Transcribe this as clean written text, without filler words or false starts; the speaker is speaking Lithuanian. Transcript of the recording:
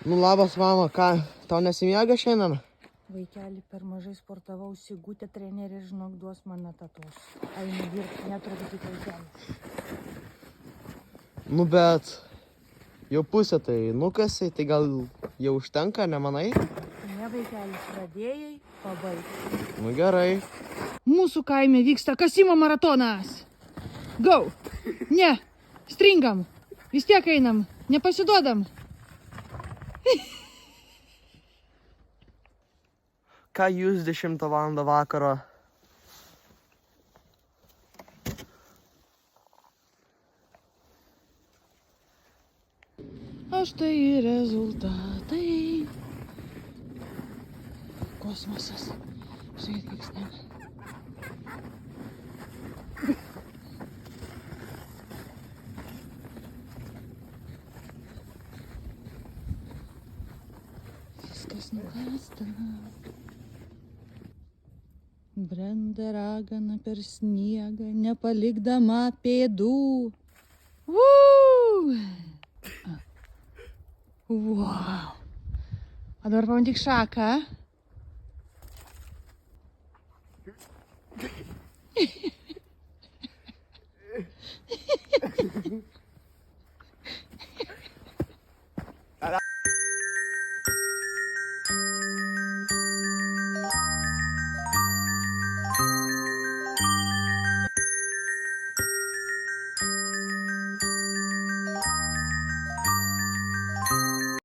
Nu, labas, mama, ką, tau nesimiega šiandien? Vaikeli, per mažai sportavau, Sigutė trenerė, žinok, duos man etatus. Einu dirbti, netrukdyti vaikeli. Nu, bet jau pusė tai nukasi, tai gal jau užtenka, nemanai? Ne, vaikeli, pradėjai, pabaig. Nu, gerai. Mūsų kaime vyksta kasimo maratonas. Go! Ne, stringam. Vis tiek einam, nepasiduodam. Ką jūs 10 val. Vakaro? O štai rezultatai. Kosmosas. Žiūrėk, kaip snega. Viskas nukasta. Brenda ragana per sniegą, nepalikdama pėdų. Wow. A dabar pabandyk šaką.